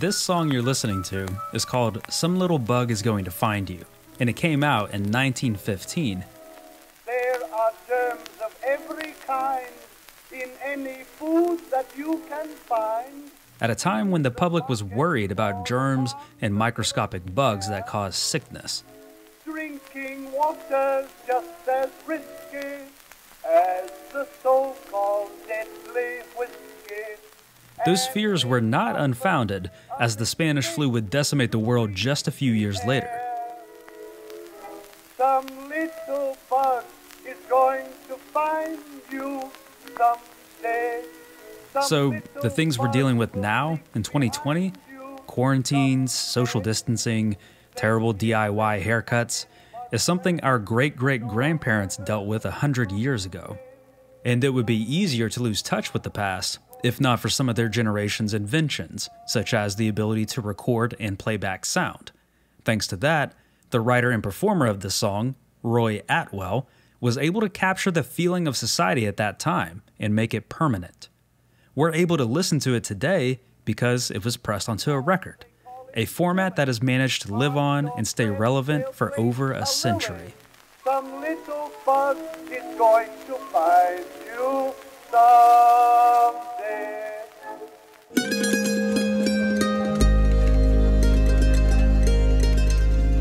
This song you're listening to is called Some Little Bug Is Going to Find You, and it came out in 1915. There are germs of every kind in any food that you can find. At a time when the public was worried about germs and microscopic bugs that cause sickness. Drinking water's just as risky as the so-called deadly whiskey. Those fears were not unfounded, as the Spanish flu would decimate the world just a few years later. Some little bug is going to find you someday. So, the things we're dealing with now, in 2020, quarantines, social distancing, terrible DIY haircuts, is something our great-great-grandparents dealt with 100 years ago. And it would be easier to lose touch with the past, if not for some of their generation's inventions, such as the ability to record and play back sound. Thanks to that, the writer and performer of this song, Roy Atwell, was able to capture the feeling of society at that time and make it permanent. We're able to listen to it today because it was pressed onto a record, a format that has managed to live on and stay relevant for over a century. Some little bug is going to find you someday.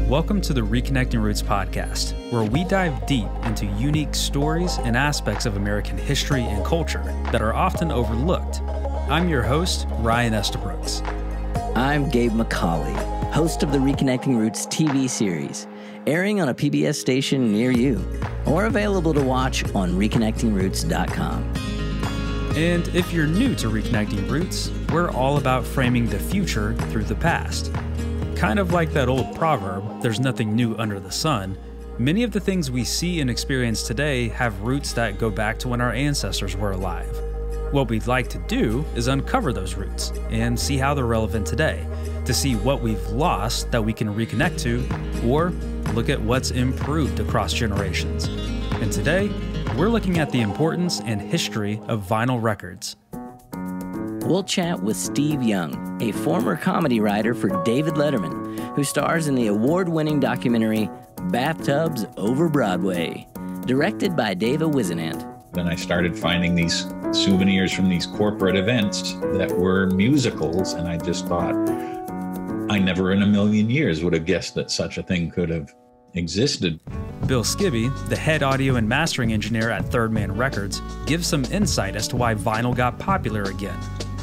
Welcome to the Reconnecting Roots podcast, where we dive deep into unique stories and aspects of American history and culture that are often overlooked. I'm your host, Ryan Estabrooks. I'm Gabe McCauley, host of the Reconnecting Roots TV series, airing on a PBS station near you, or available to watch on reconnectingroots.com. And if you're new to Reconnecting Roots, we're all about framing the future through the past. Kind of like that old proverb, there's nothing new under the sun, many of the things we see and experience today have roots that go back to when our ancestors were alive. What we'd like to do is uncover those roots and see how they're relevant today, to see what we've lost that we can reconnect to, or look at what's improved across generations. And today, we're looking at the importance and history of vinyl records. We'll chat with Steve Young, a former comedy writer for David Letterman, who stars in the award-winning documentary Bathtubs Over Broadway, directed by Dava Wisenant. Then I started finding these souvenirs from these corporate events that were musicals, and I just thought, I never in a million years would have guessed that such a thing could have existed. Bill Skibbe, the head audio and mastering engineer at Third Man Records, gives some insight as to why vinyl got popular again.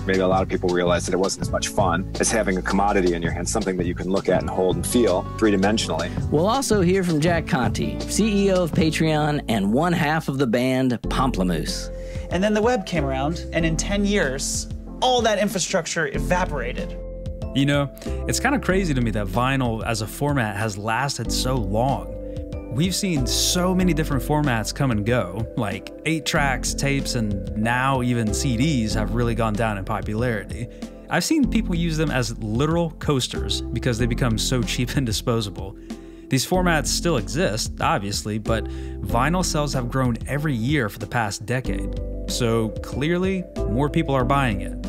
Maybe a lot of people realized that it wasn't as much fun as having a commodity in your hand, something that you can look at and hold and feel three-dimensionally. We'll also hear from Jack Conte, CEO of Patreon and one half of the band Pomplamoose. And then the web came around, and in 10 years, all that infrastructure evaporated. You know, it's kind of crazy to me that vinyl as a format has lasted so long. We've seen so many different formats come and go, like 8 tracks, tapes, and now even CDs have really gone down in popularity. I've seen people use them as literal coasters because they become so cheap and disposable. These formats still exist, obviously, but vinyl sales have grown every year for the past decade. So clearly, more people are buying it.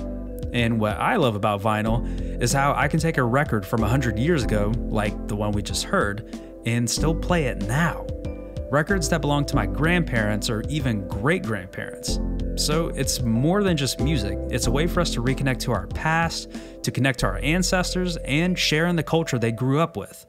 And what I love about vinyl is how I can take a record from 100 years ago, like the one we just heard, and still play it now. Records that belong to my grandparents or even great-grandparents. So it's more than just music. It's a way for us to reconnect to our past, to connect to our ancestors, and share in the culture they grew up with.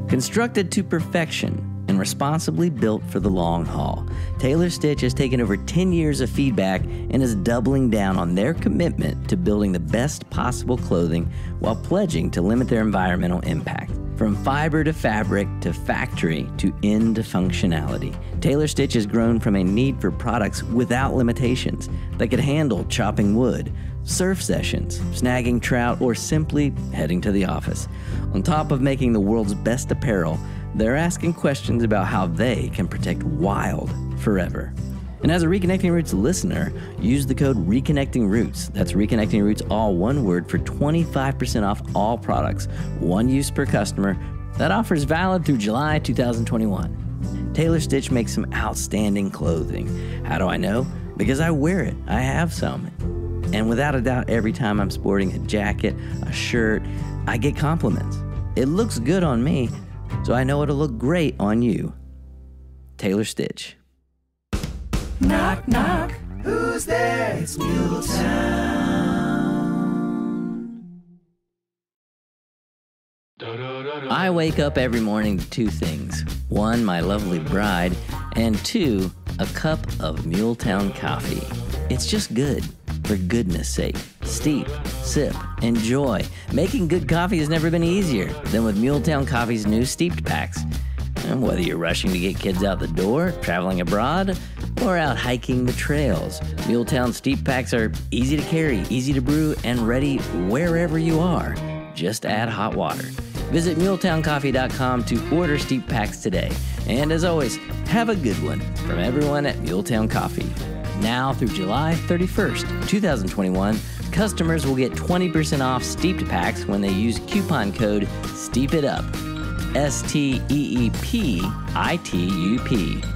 Constructed to perfection and responsibly built for the long haul, Taylor Stitch has taken over 10 years of feedback and is doubling down on their commitment to building the best possible clothing while pledging to limit their environmental impact. From fiber to fabric to factory to end functionality, Taylor Stitch has grown from a need for products without limitations that could handle chopping wood, surf sessions, snagging trout, or simply heading to the office. On top of making the world's best apparel, they're asking questions about how they can protect wild forever. And as a Reconnecting Roots listener, use the code Reconnecting Roots. That's Reconnecting Roots, all one word, for 25% off all products, one use per customer. That offer is valid through July 2021. Taylor Stitch makes some outstanding clothing. How do I know? Because I wear it. I have some. And without a doubt, every time I'm sporting a jacket, a shirt, I get compliments. It looks good on me, so I know it'll look great on you. Taylor Stitch. Knock, knock. Who's there? It's Muletown. I wake up every morning to two things. One, my lovely bride, and two, a cup of Muletown coffee. It's just good, for goodness sake. Steep, sip, enjoy. Making good coffee has never been easier than with Muletown Coffee's new steeped packs. And whether you're rushing to get kids out the door, traveling abroad, or out hiking the trails, Muletown steep packs are easy to carry, easy to brew, and ready wherever you are. Just add hot water. Visit MuletownCoffee.com to order steep packs today. And as always, have a good one from everyone at Muletown Coffee. Now through July 31st, 2021, customers will get 20% off steeped packs when they use coupon code STEEPITUP. STEEPITUP.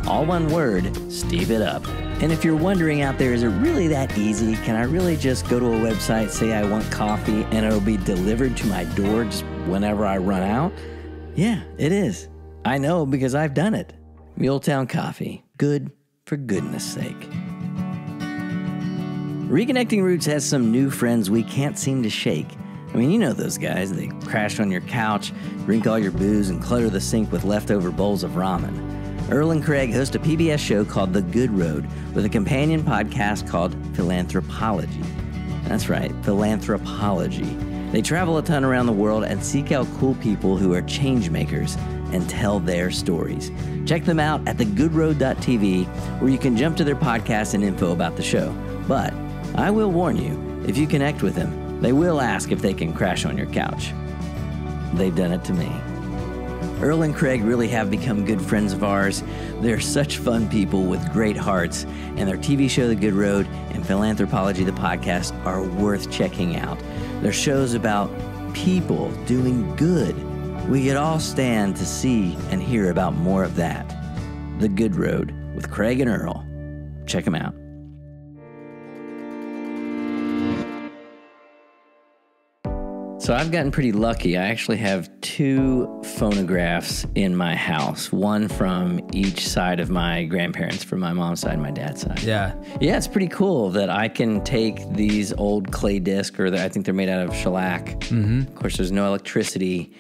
All one word, Steep It Up. And if you're wondering out there, is it really that easy? Can I really just go to a website, say I want coffee, and it'll be delivered to my door just whenever I run out? Yeah, it is. I know because I've done it. Muletown Coffee. Good for goodness sake. Reconnecting Roots has some new friends we can't seem to shake. I mean, you know those guys. They crash on your couch, drink all your booze, and clutter the sink with leftover bowls of ramen. Earl and Craig host a PBS show called The Good Road with a companion podcast called Philanthropology. That's right, Philanthropology. They travel a ton around the world and seek out cool people who are change makers and tell their stories. Check them out at thegoodroad.tv, where you can jump to their podcast and info about the show. But I will warn you, if you connect with them, they will ask if they can crash on your couch. They've done it to me. Earl and Craig really have become good friends of ours. They're such fun people with great hearts, and their TV show, The Good Road, and Philanthropology, the podcast, are worth checking out. They're shows about people doing good. We could all stand to see and hear about more of that. The Good Road with Craig and Earl. Check them out. So I've gotten pretty lucky. I actually have two phonographs in my house, one from each side of my grandparents, from my mom's side and my dad's side. Yeah. Yeah, it's pretty cool that I can take these old clay discs, or I think they're made out of shellac. Mm-hmm. Of course, there's no electricity.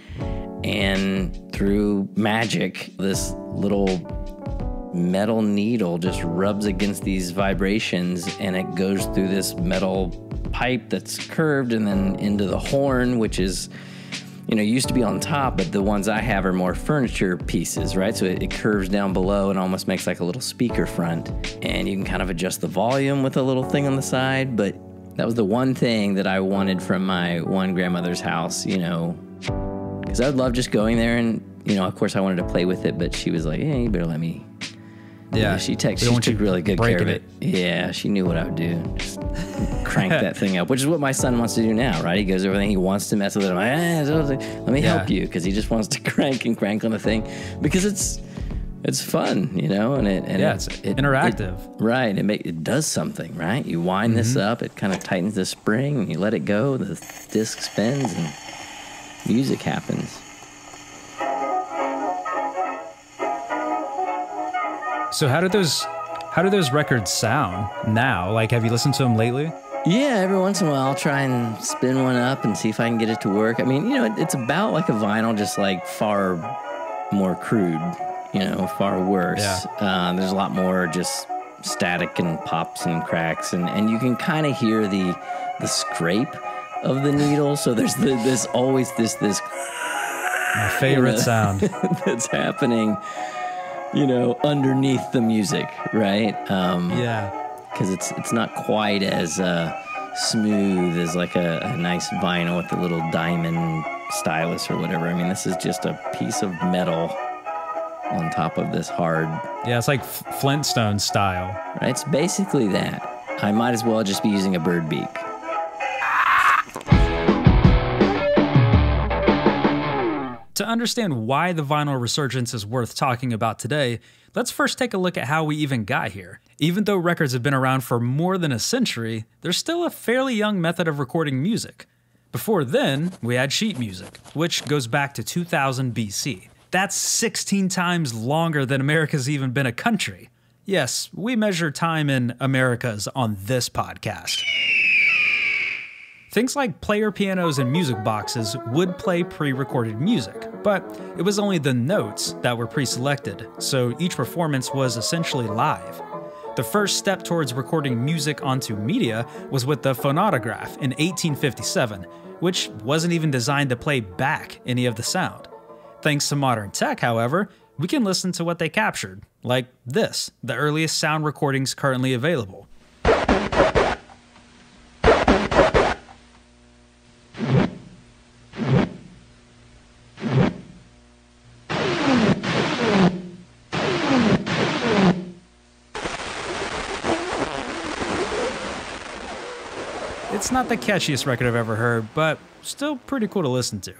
And through magic, this little metal needle just rubs against these vibrations, and it goes through this metal pipe that's curved and then into the horn, which is, used to be on top, but the ones I have are more furniture pieces, right? So it curves down below and almost makes like a little speaker front, and you can kind of adjust the volume with a little thing on the side. But that was the one thing that I wanted from my one grandmother's house, because I would love just going there and, of course I wanted to play with it, but she was like, you better let me. Yeah, she took really good care of it. Yeah, she knew what I would do. Just crank that thing up, which is what my son wants to do now, right? He goes over there, he wants to mess with it. I'm like, let me help you, because he just wants to crank on the thing, because it's fun, and it's interactive, right? It does something, right? You wind this up, it kind of tightens the spring, and you let it go, the disc spins, and music happens. So how do those records sound now? Like, have you listened to them lately? Yeah, every once in a while I'll try and spin one up and see if I can get it to work. I mean, it's about like a vinyl, just like far more crude, far worse. Yeah. There's a lot more just static and pops and cracks, and you can kind of hear the scrape of the needle. So there's always this my favorite sound that's happening, underneath the music, right? Because it's not quite as smooth as like a nice vinyl with a little diamond stylus or whatever. I mean, this is just a piece of metal on top of this hard. Yeah, it's like Flintstone style. Right? It's basically that. I might as well just be using a bird beak. To understand why the vinyl resurgence is worth talking about today, let's first take a look at how we even got here. Even though records have been around for more than a century, they're still a fairly young method of recording music. Before then, we had sheet music, which goes back to 2000 BC. That's 16 times longer than America's even been a country. Yes, we measure time in Americas on this podcast. Things like player pianos and music boxes would play pre-recorded music, but it was only the notes that were pre-selected, so each performance was essentially live. The first step towards recording music onto media was with the phonautograph in 1857, which wasn't even designed to play back any of the sound. Thanks to modern tech, however, we can listen to what they captured, like this, the earliest sound recordings currently available. It's not the catchiest record I've ever heard, but still pretty cool to listen to.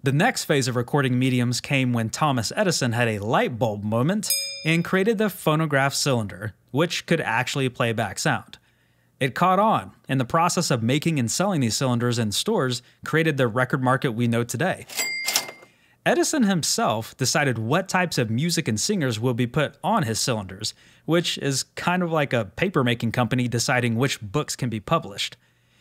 The next phase of recording mediums came when Thomas Edison had a light bulb moment and created the phonograph cylinder, which could actually play back sound. It caught on, and the process of making and selling these cylinders in stores created the record market we know today. Edison himself decided what types of music and singers will be put on his cylinders, which is kind of like a papermaking company deciding which books can be published.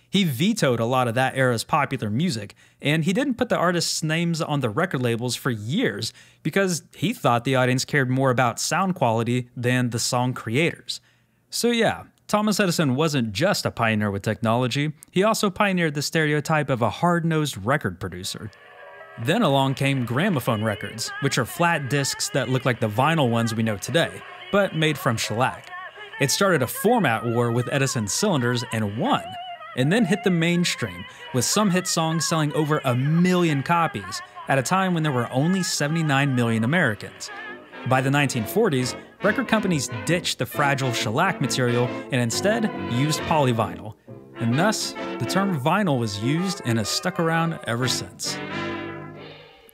He vetoed a lot of that era's popular music, and he didn't put the artists' names on the record labels for years because he thought the audience cared more about sound quality than the song creators. So yeah, Thomas Edison wasn't just a pioneer with technology, he also pioneered the stereotype of a hard-nosed record producer. Then along came gramophone records, which are flat discs that look like the vinyl ones we know today, but made from shellac. It started a format war with Edison's cylinders and won, and then hit the mainstream, with some hit songs selling over 1 million copies at a time when there were only 79 million Americans. By the 1940s, record companies ditched the fragile shellac material and instead used polyvinyl, and thus the term vinyl was used and has stuck around ever since.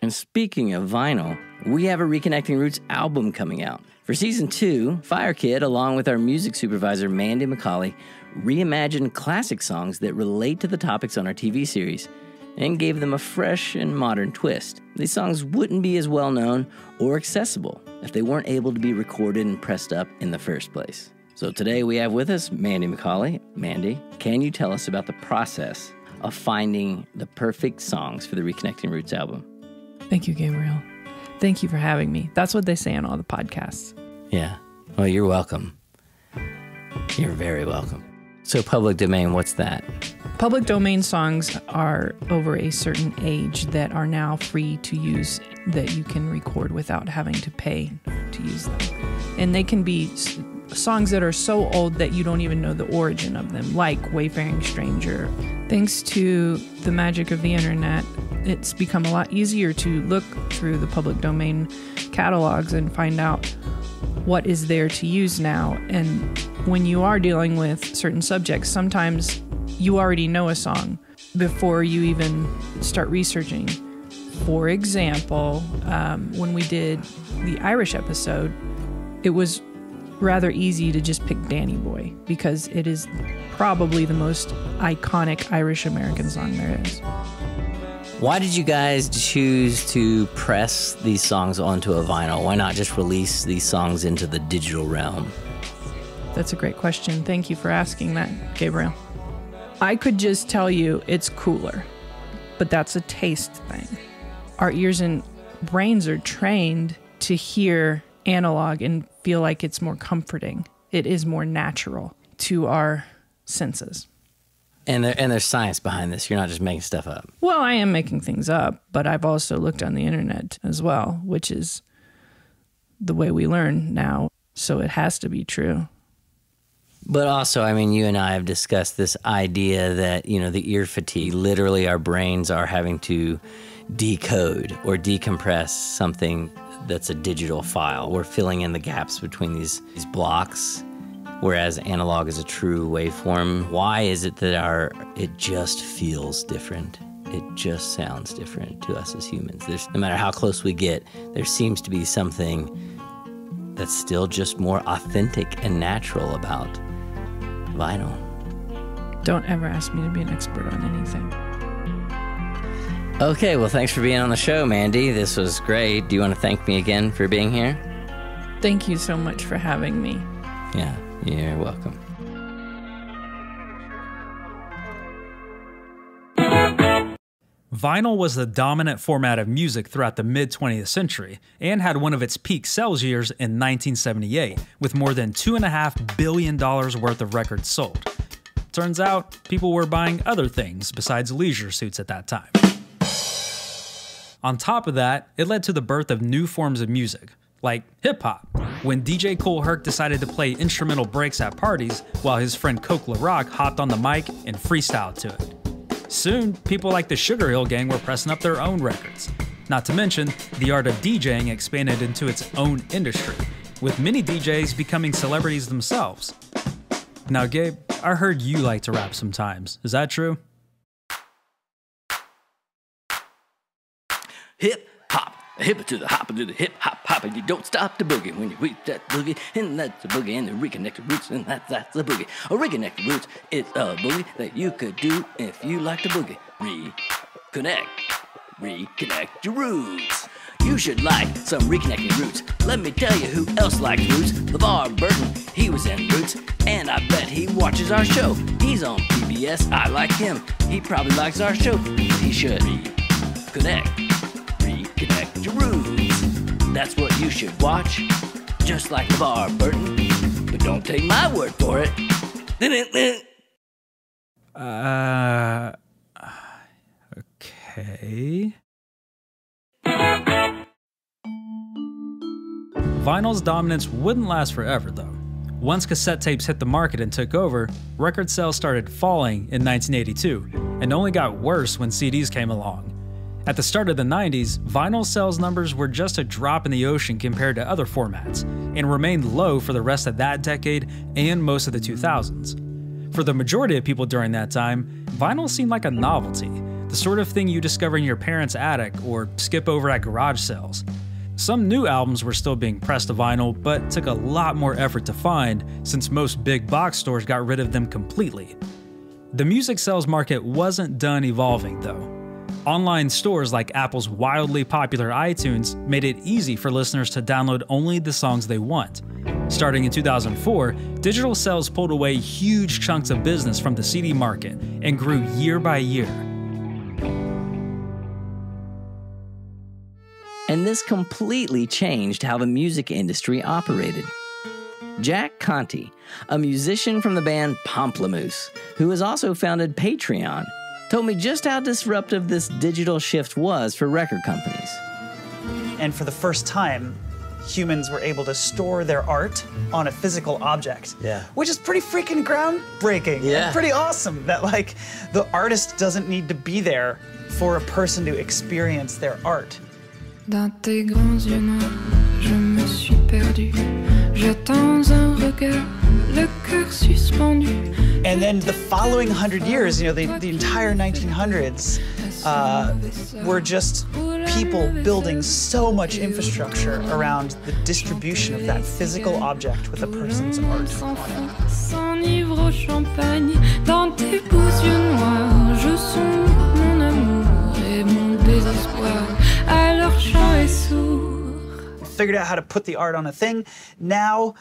And speaking of vinyl, we have a Reconnecting Roots album coming out. For Season 2, Fire Kid, along with our music supervisor, Mandy McCauley, reimagined classic songs that relate to the topics on our TV series and gave them a fresh and modern twist. These songs wouldn't be as well known or accessible if they weren't able to be recorded and pressed up in the first place. So today we have with us Mandy McCauley. Mandy, can you tell us about the process of finding the perfect songs for the Reconnecting Roots album? Thank you, Gabriel. Thank you for having me. That's what they say on all the podcasts. Yeah. Well, you're welcome. You're very welcome. So public domain, what's that? Public domain songs are over a certain age that are now free to use, that you can record without having to pay to use them. And they can be songs that are so old that you don't even know the origin of them, like Wayfaring Stranger. Thanks to the magic of the internet, it's become a lot easier to look through the public domain catalogs and find out what is there to use now. And when you are dealing with certain subjects, sometimes you already know a song before you even start researching. For example, when we did the Irish episode, it was rather easy to just pick Danny Boy because it is probably the most iconic Irish American song there is. Why did you guys choose to press these songs onto a vinyl? Why not just release these songs into the digital realm? That's a great question. Thank you for asking that, Gabriel. I could just tell you it's cooler, but that's a taste thing. Our ears and brains are trained to hear analog and feel like it's more comforting. It is more natural to our senses. And there's science behind this. You're not just making stuff up. Well, I am making things up, but I've also looked on the internet as well, which is the way we learn now, so it has to be true. But also, I mean, you and I have discussed this idea that, you know, the ear fatigue, literally our brains are having to decode or decompress something that's a digital file. We're filling in the gaps between these blocks, whereas analog is a true waveform. Why is it that it just feels different? it just sounds different to us as humans. No matter how close we get, there seems to be something that's still just more authentic and natural about vinyl. Don't ever ask me to be an expert on anything. Okay, well, thanks for being on the show, Mandy. This was great. Do you want to thank me again for being here? Thank you so much for having me. Yeah, you're welcome. Vinyl was the dominant format of music throughout the mid-20th century and had one of its peak sales years in 1978, with more than $2.5 billion worth of records sold. Turns out, people were buying other things besides leisure suits at that time. On top of that, it led to the birth of new forms of music, like hip-hop, when DJ Kool Herc decided to play instrumental breaks at parties while his friend Coke LaRock hopped on the mic and freestyled to it. Soon, people like the Sugar Hill Gang were pressing up their own records. Not to mention, the art of DJing expanded into its own industry, with many DJs becoming celebrities themselves. Now, Gabe, I heard you like to rap sometimes. Is that true? Hip hop, hip it to the hop, to the hip hop hop, and you don't stop the boogie when you reach that boogie, and that's the boogie, and the reconnected roots, and that's the boogie. A reconnected roots is a boogie that you could do if you like the boogie. Reconnect your roots. You should like some reconnecting roots. Let me tell you who else likes roots. LeVar Burton, he was in Roots, and I bet he watches our show. He's on PBS, I like him. He probably likes our show. He should. Reconnect your roots. That's what you should watch. Just like LeVar Burton. But don't take my word for it. Okay. Vinyl's dominance wouldn't last forever, though. Once cassette tapes hit the market and took over, record sales started falling in 1982, and only got worse when CDs came along. At the start of the 90s, vinyl sales numbers were just a drop in the ocean compared to other formats, and remained low for the rest of that decade and most of the 2000s. For the majority of people during that time, vinyl seemed like a novelty, the sort of thing you discover in your parents' attic or skip over at garage sales. Some new albums were still being pressed to vinyl, but took a lot more effort to find since most big box stores got rid of them completely. The music sales market wasn't done evolving, though. Online stores like Apple's wildly popular iTunes made it easy for listeners to download only the songs they want. Starting in 2004, digital sales pulled away huge chunks of business from the CD market and grew year by year. And this completely changed how the music industry operated. Jack Conte, a musician from the band Pomplamoose, who has also founded Patreon, told me just how disruptive this digital shift was for record companies. And for the first time, humans were able to store their art on a physical object. Yeah. Which is pretty freaking groundbreaking. Yeah. And pretty awesome that, like, the artist doesn't need to be there for a person to experience their art. Dans tes grands yeux noirs, je me suis perdu. J'attends un regard, le cœur suspendu. And then the following 100 years, you know, the entire 1900s, were just people building so much infrastructure around the distribution of that physical object with a person's art on it. S'enivre au champagne, dans tes beaux yeux noirs, je sombre mon amour et mon désespoir. Alors chant est sourd. Figured out how to put the art on a thing. Now,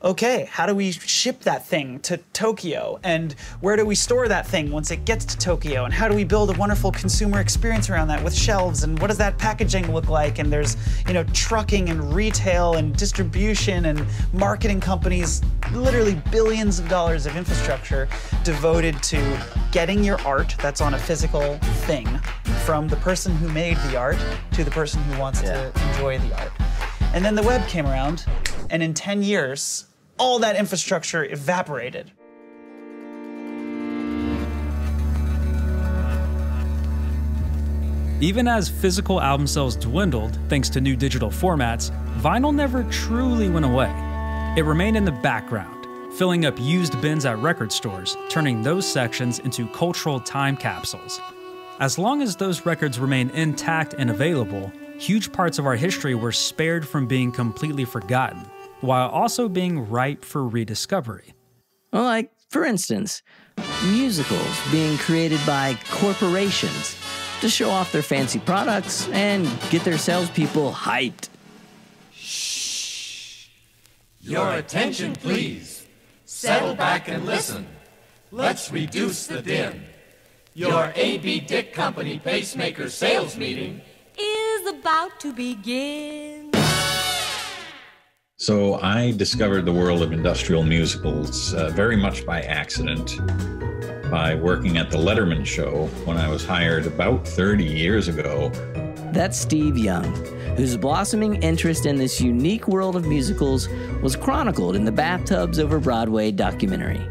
okay, how do we ship that thing to Tokyo? And where do we store that thing once it gets to Tokyo? And how do we build a wonderful consumer experience around that with shelves? And what does that packaging look like? And there's, you know, trucking and retail and distribution and marketing companies, literally billions of dollars of infrastructure devoted to getting your art that's on a physical thing from the person who made the art to the person who wants to enjoy the art. And then the web came around, and in 10 years, all that infrastructure evaporated. Even as physical album sales dwindled thanks to new digital formats, vinyl never truly went away. It remained in the background, filling up used bins at record stores, turning those sections into cultural time capsules. As long as those records remain intact and available, huge parts of our history were spared from being completely forgotten, while also being ripe for rediscovery. Well, like, for instance, musicals being created by corporations to show off their fancy products and get their salespeople hyped. Your attention, please. Settle back and listen. Let's reduce the din. Your A.B. Dick Company pacemaker sales meeting is about to begin. So I discovered the world of industrial musicals very much by accident, by working at the Letterman show when I was hired about 30 years ago. That's Steve Young, whose blossoming interest in this unique world of musicals was chronicled in the Bathtubs Over Broadway documentary.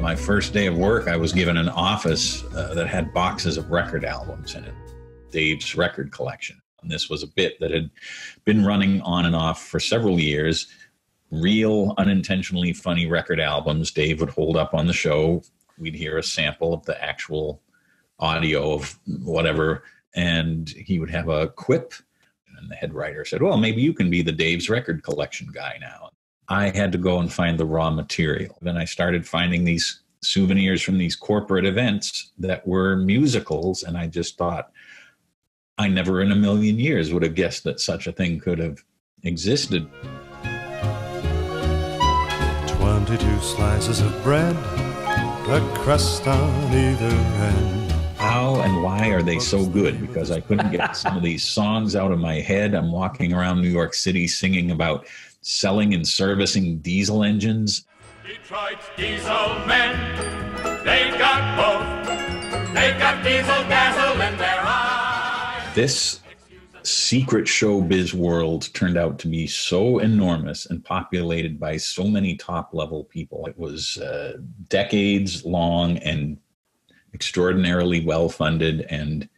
My first day of work, I was given an office that had boxes of record albums in it, Dave's record collection. And this was a bit that had been running on and off for several years. Real, unintentionally funny record albums Dave would hold up on the show. We'd hear a sample of the actual audio of whatever, and he would have a quip. And the head writer said, well, maybe you can be the Dave's record collection guy now. I had to go and find the raw material. Then I started finding these souvenirs from these corporate events that were musicals, and I just thought, I never in a million years would have guessed that such a thing could have existed. 22 slices of bread, a crust on either end. How and why are they so good? Because I couldn't get some of these songs out of my head. I'm walking around New York City singing about selling and servicing diesel engines. Detroit's diesel men, they've got both. They've got diesel dazzle in their eyes. This secret showbiz world turned out to be so enormous and populated by so many top-level people. It was decades long and extraordinarily well-funded, and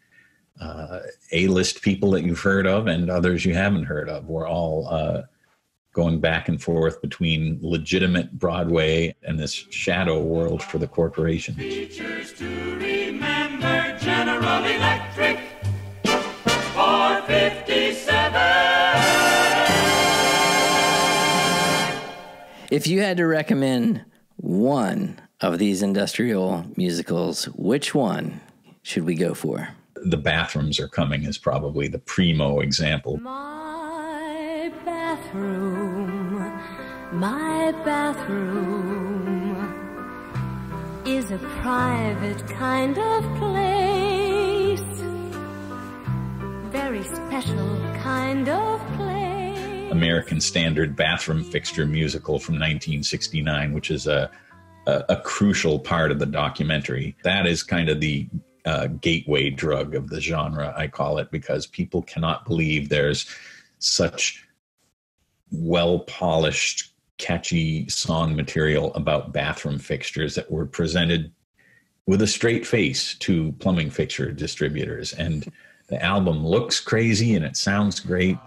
A-list people that you've heard of and others you haven't heard of were all going back and forth between legitimate Broadway and this shadow world for the corporation. Features to remember: General Electric, 457. If you had to recommend one of these industrial musicals, which one should we go for? The Bathrooms Are Coming is probably the primo example. My bathroom is a private kind of place, very special kind of place. American Standard Bathroom Fixture musical from 1969, which is a crucial part of the documentary. That is kind of the gateway drug of the genre, I call it, because people cannot believe there's such well-polished, catchy song material about bathroom fixtures that were presented with a straight face to plumbing fixture distributors. And the album looks crazy and it sounds great.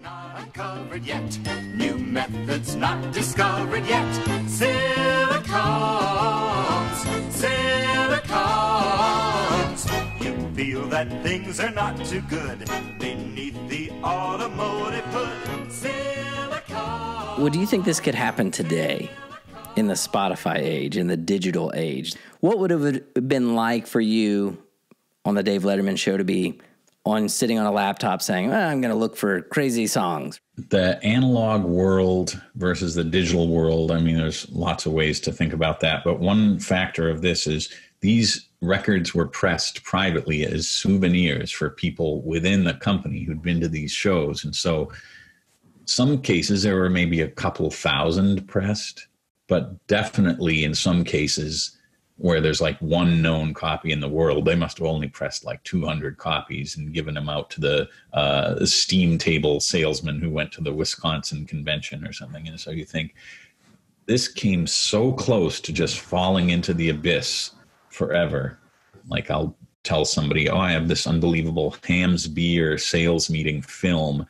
Not uncovered yet. New methods not discovered yet. Silicones. You feel that things are not too good beneath the automotive hood. Silicone. Well, do you think this could happen today in the Spotify age, in the digital age? What would it have been like for you on the Dave Letterman show to be sitting on a laptop saying, I'm going to look for crazy songs? The analog world versus the digital world, I mean, there's lots of ways to think about that. But one factor of this is these records were pressed privately as souvenirs for people within the company who'd been to these shows. And so some cases there were maybe a couple thousand pressed, but definitely in some cases where there's like one known copy in the world, they must have only pressed like 200 copies and given them out to the steam table salesman who went to the Wisconsin convention or something. And so you think, this came so close to just falling into the abyss forever. Like I'll tell somebody, I have this unbelievable Ham's Beer sales meeting film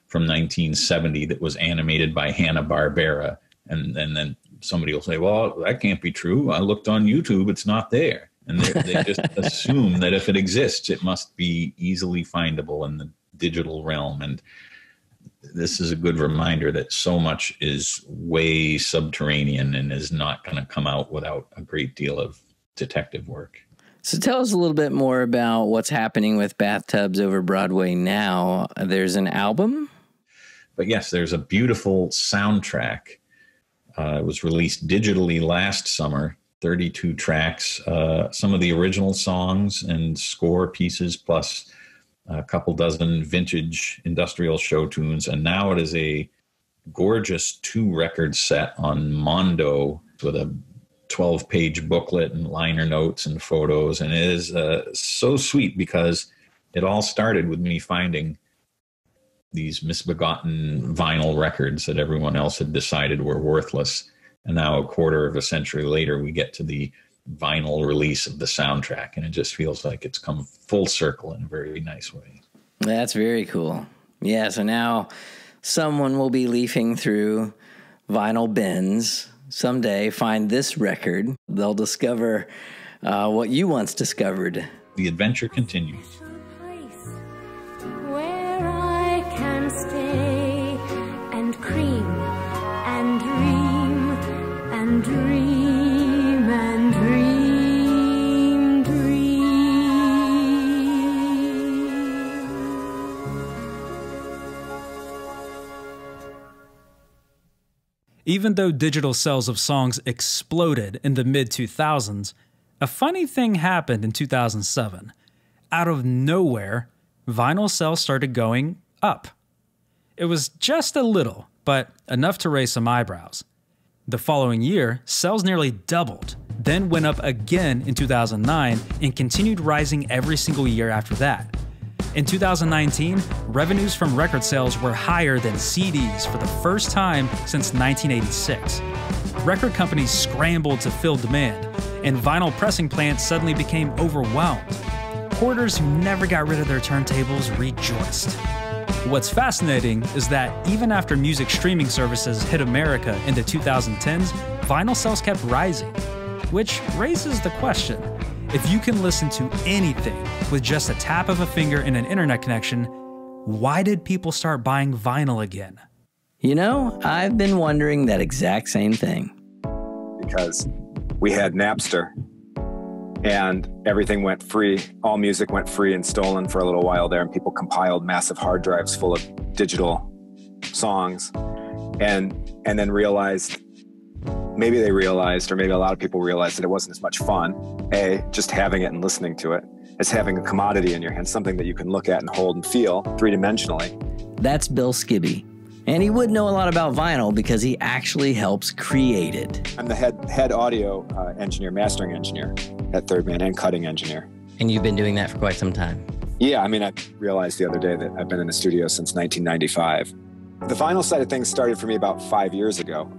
from 1970 that was animated by Hanna-Barbera. And then somebody will say, well, that can't be true. I looked on YouTube, it's not there. And they just assume that if it exists, it must be easily findable in the digital realm. And this is a good reminder that so much is way subterranean and is not going to come out without a great deal of detective work. So tell us a little bit more about what's happening with Bathtubs over Broadway now. There's an album? But yes, there's a beautiful soundtrack. It was released digitally last summer, 32 tracks, some of the original songs and score pieces, plus a couple dozen vintage industrial show tunes. And now it is a gorgeous 2-record set on Mondo with a 12-page booklet and liner notes and photos. And it is so sweet because it all started with me finding these misbegotten vinyl records that everyone else had decided were worthless. And now a quarter of a century later, we get to the vinyl release of the soundtrack, and it just feels like it's come full circle in a very nice way. That's very cool. Yeah, so now someone will be leafing through vinyl bins someday, find this record. They'll discover what you once discovered. The adventure continues. Where I can stay and cream and dream and dream and dream, dream. Even though digital sales of songs exploded in the mid-2000s, a funny thing happened in 2007. Out of nowhere, vinyl sales started going up. It was just a little, but enough to raise some eyebrows. The following year, sales nearly doubled, then went up again in 2009 and continued rising every single year after that. In 2019, revenues from record sales were higher than CDs for the first time since 1986. Record companies scrambled to fill demand, and vinyl pressing plants suddenly became overwhelmed. Hoarders who never got rid of their turntables rejoiced. What's fascinating is that even after music streaming services hit America in the 2010s, vinyl sales kept rising. Which raises the question, if you can listen to anything with just a tap of a finger and an internet connection, why did people start buying vinyl again? You know, I've been wondering that exact same thing. Because we had Napster and everything went free. All music went free and stolen for a little while there, and people compiled massive hard drives full of digital songs and then realized, maybe they realized, or maybe a lot of people realized, that it wasn't as much fun, just having it and listening to it, as having a commodity in your hand, something that you can look at and hold and feel three-dimensionally. That's Bill Skibbe. And he would know a lot about vinyl because he actually helps create it. I'm the head audio engineer, mastering engineer at Third Man, and cutting engineer. And you've been doing that for quite some time. Yeah, I mean, I realized the other day that I've been in the studio since 1995. The vinyl side of things started for me about 5 years ago.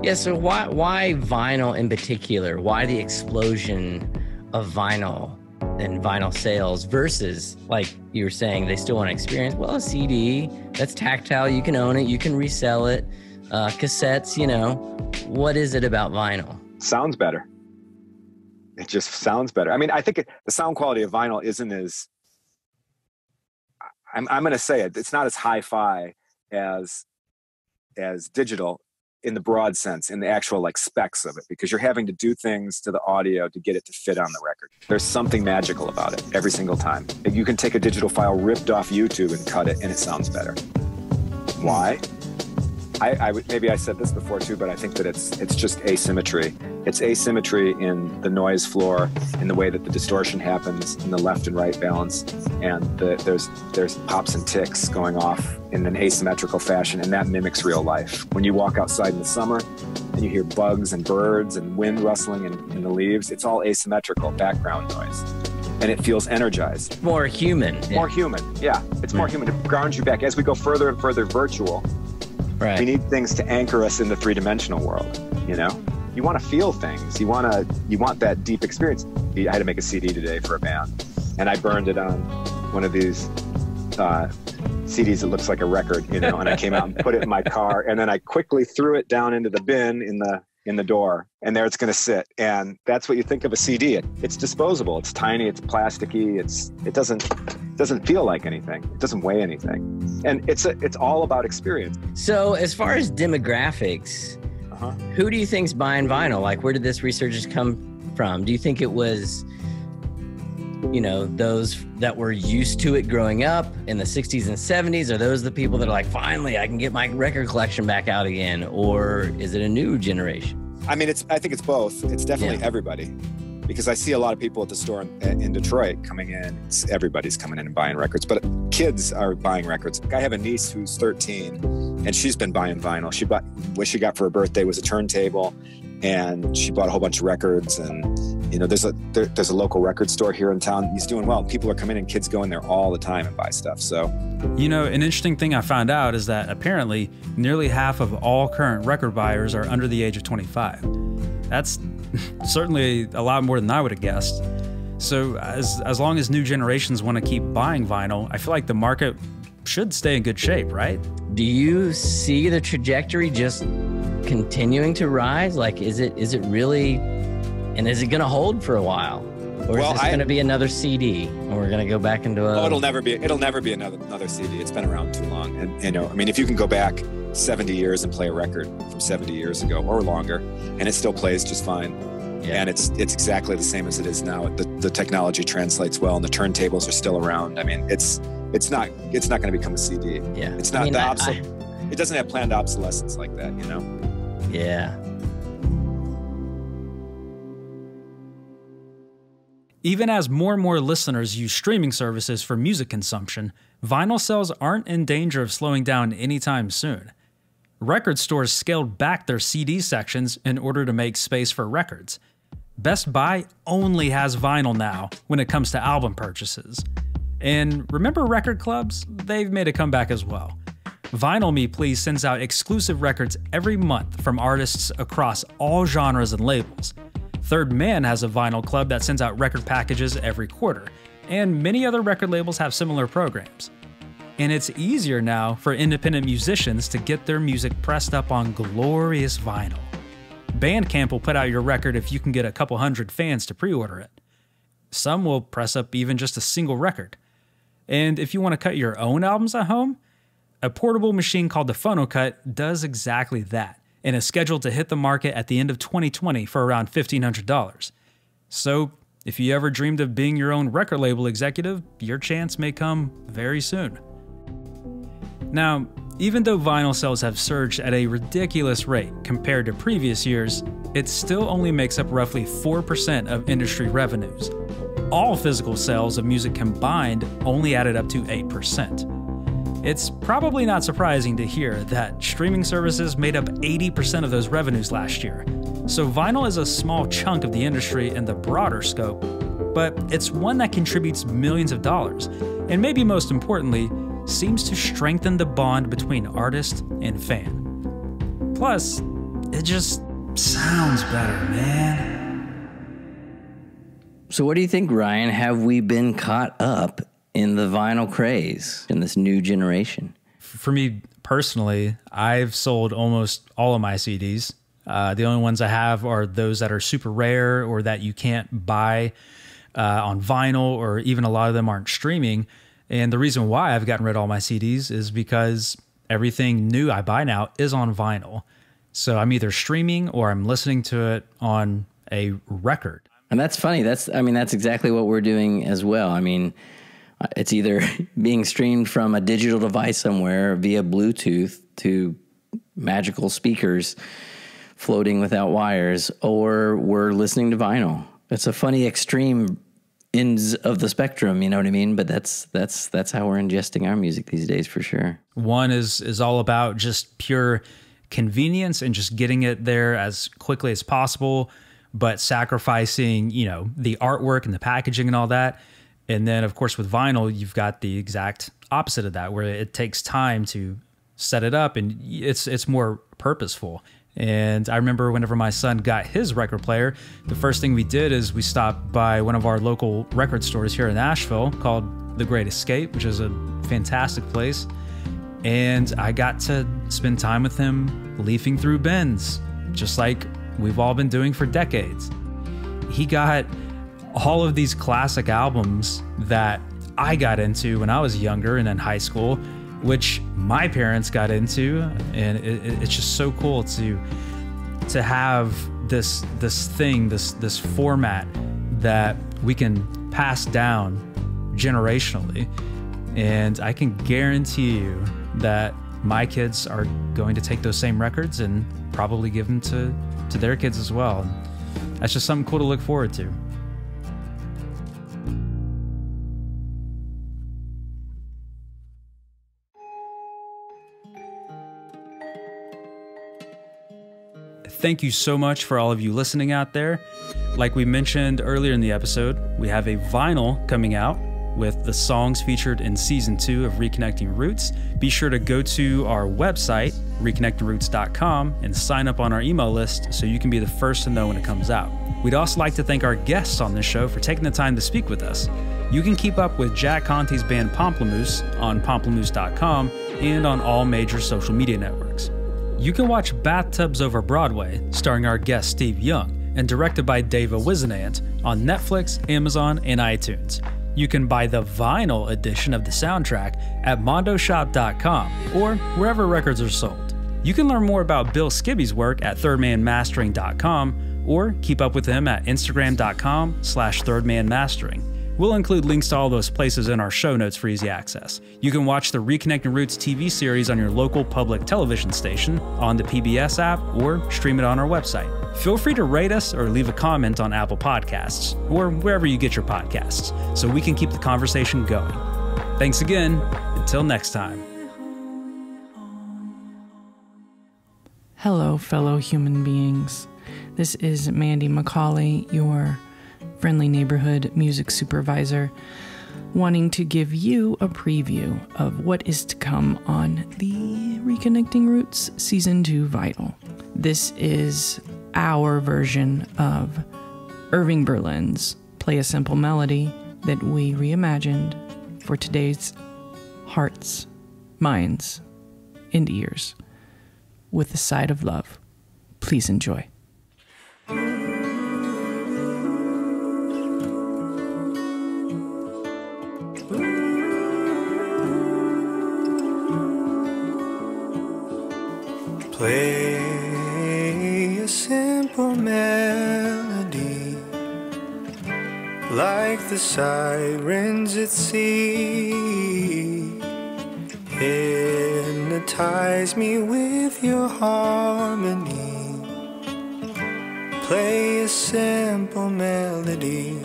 Yeah, so why vinyl in particular? Why the explosion of vinyl and vinyl sales versus, like you were saying, they still want to experience, well, a CD, that's tactile, you can own it, you can resell it, cassettes, you know. What is it about vinyl? Sounds better. It just sounds better. I mean, I think the sound quality of vinyl isn't as, I'm going to say it, it's not as hi-fi as digital in the broad sense, in the actual like specs of it, because you're having to do things to the audio to get it to fit on the record. There's something magical about it every single time. You can take a digital file ripped off YouTube and cut it, and it sounds better. Why? Maybe I said this before too, but I think that it's just asymmetry. It's asymmetry in the noise floor, in the way that the distortion happens, in the left and right balance, and there's pops and ticks going off in an asymmetrical fashion, and that mimics real life. When you walk outside in the summer and you hear bugs and birds and wind rustling in the leaves, it's all asymmetrical background noise, and it feels energized. More human. More human, yeah. It's more human. It grounds you back. As we go further and further virtual, right, we need things to anchor us in the three-dimensional world, you know? You want to feel things. You want that deep experience. I had to make a CD today for a band, and I burned it on one of these CDs that looks like a record, you know, and I came out and put it in my car, and then I quickly threw it down into the bin in in the door, and there it's going to sit. And that's what you think of a CD. It's disposable. It's tiny. It's plasticky. It doesn't feel like anything. It doesn't weigh anything. And it's all about experience. So as far as demographics, who do you think's buying vinyl? Like, where did this research come from? Do you think it was, you know, those that were used to it growing up in the 60s and 70s? Are those the people that are like, finally, I can get my record collection back out again? Or is it a new generation? I mean, I think it's both. It's definitely everybody. Because I see a lot of people at the store in Detroit coming in. Everybody's coming in and buying records, but kids are buying records. I have a niece who's 13, and she's been buying vinyl. What she got for her birthday was a turntable, and she bought a whole bunch of records. And you know, there's a local record store here in town. He's doing well. People are coming in, kids go in there all the time and buy stuff. So, you know, an interesting thing I found out is that apparently nearly half of all current record buyers are under the age of 25. That's certainly a lot more than I would have guessed. So as long as new generations want to keep buying vinyl, I feel like the market should stay in good shape, right? Do you see the trajectory just continuing to rise? Like, is it really, and is it going to hold for a while? Or is this going to be another CD, and we're going to go back into a... Oh, it'll never be another CD. It's been around too long. And, you know, I mean, if you can go back 70 years and play a record from 70 years ago or longer, and it still plays just fine. Yeah. And it's exactly the same as it is now. The technology translates well, and the turntables are still around. I mean, it's not going to become a CD. Yeah. It's not it doesn't have planned obsolescence like that, you know? Yeah. Even as more and more listeners use streaming services for music consumption, vinyl sales aren't in danger of slowing down anytime soon. Record stores scaled back their CD sections in order to make space for records. Best Buy only has vinyl now when it comes to album purchases. And remember record clubs? They've made a comeback as well. Vinyl Me Please sends out exclusive records every month from artists across all genres and labels. Third Man has a vinyl club that sends out record packages every quarter, and many other record labels have similar programs. And it's easier now for independent musicians to get their music pressed up on glorious vinyl. Bandcamp will put out your record if you can get a couple hundred fans to pre-order it. Some will press up even just a single record. And if you want to cut your own albums at home, a portable machine called the PhonoCut does exactly that, and is scheduled to hit the market at the end of 2020 for around $1,500. So, if you ever dreamed of being your own record label executive, your chance may come very soon. Now, even though vinyl sales have surged at a ridiculous rate compared to previous years, it still only makes up roughly 4% of industry revenues. All physical sales of music combined only added up to 8%. It's probably not surprising to hear that streaming services made up 80% of those revenues last year. So vinyl is a small chunk of the industry in the broader scope, but it's one that contributes millions of dollars, and maybe most importantly, seems to strengthen the bond between artist and fan. Plus, it just sounds better, man. So what do you think, Ryan? Have we been caught up in the vinyl craze in this new generation? For me personally, I've sold almost all of my CDs. The only ones I have are those that are super rare or that you can't buy on vinyl, or even a lot of them aren't streaming. And the reason why I've gotten rid of all my CDs is because everything new I buy now is on vinyl. So I'm either streaming or I'm listening to it on a record. And that's funny. That's exactly what we're doing as well. I mean, it's either being streamed from a digital device somewhere via Bluetooth to magical speakers floating without wires, or we're listening to vinyl. It's a funny extreme ends of the spectrum, you know what I mean? But that's how we're ingesting our music these days, for sure. One is all about just pure convenience and just getting it there as quickly as possible, but sacrificing, you know, the artwork and the packaging and all that. And then, of course, with vinyl, you've got the exact opposite of that, where it takes time to set it up and it's more purposeful. And I remember whenever my son got his record player, the first thing we did is we stopped by one of our local record stores here in Nashville called The Great Escape, which is a fantastic place. And I got to spend time with him leafing through bins, just like we've all been doing for decades. He got all of these classic albums that I got into when I was younger and in high school, which my parents got into, and it's just so cool to have this format that we can pass down generationally. And I can guarantee you that my kids are going to take those same records and probably give them to their kids as well. And that's just something cool to look forward to. Thank you so much for all of you listening out there. Like we mentioned earlier in the episode, we have a vinyl coming out with the songs featured in Season 2 of Reconnecting Roots. Be sure to go to our website, reconnectingroots.com, and sign up on our email list so you can be the first to know when it comes out. We'd also like to thank our guests on this show for taking the time to speak with us. You can keep up with Jack Conte's band Pomplamoose on pomplamoose.com and on all major social media networks. You can watch Bathtubs Over Broadway, starring our guest Steve Young, and directed by Dave Wizenant on Netflix, Amazon, and iTunes. You can buy the vinyl edition of the soundtrack at mondoshop.com or wherever records are sold. You can learn more about Bill Skibbe's work at thirdmanmastering.com or keep up with him at instagram.com/thirdmanmastering. We'll include links to all those places in our show notes for easy access. You can watch the Reconnecting Roots TV series on your local public television station, on the PBS app, or stream it on our website. Feel free to rate us or leave a comment on Apple Podcasts, or wherever you get your podcasts, so we can keep the conversation going. Thanks again. Until next time. Hello, fellow human beings. This is Mandy McCauley, your friendly neighborhood music supervisor, wanting to give you a preview of what is to come on the Reconnecting Roots Season 2 Vital. This is our version of Irving Berlin's Play a Simple Melody that we reimagined for today's hearts, minds, and ears with a side of love. Please enjoy. Play a simple melody like the sirens at sea. Hypnotize me with your harmony. Play a simple melody.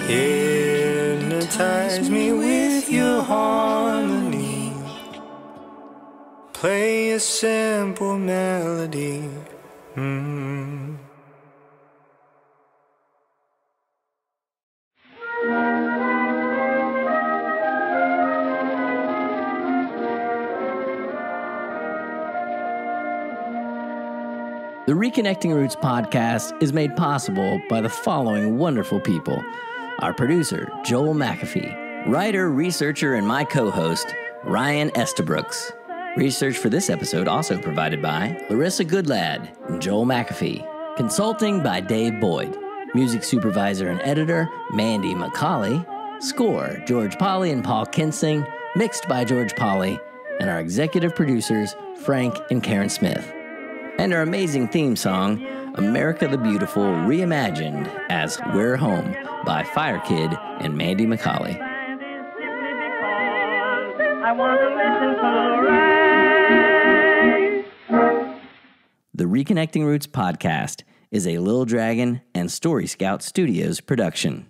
Hypnotize me with your harmony. Play a simple melody. The Reconnecting Roots podcast is made possible by the following wonderful people. Our producer, Joel McAfee. Writer, researcher, and my co-host, Ryan Estabrooks. Research for this episode also provided by Larissa Goodlad and Joel McAfee. Consulting by Dave Boyd. Music supervisor and editor, Mandy McCauley. Score, George Polly and Paul Kinsing. Mixed by George Polly. And our executive producers, Frank and Karen Smith. And our amazing theme song, America the Beautiful, reimagined as We're Home by Fire Kid and Mandy McCauley. I want to listen to rain. The Reconnecting Roots podcast is a Little Dragon and Story Scout Studios production.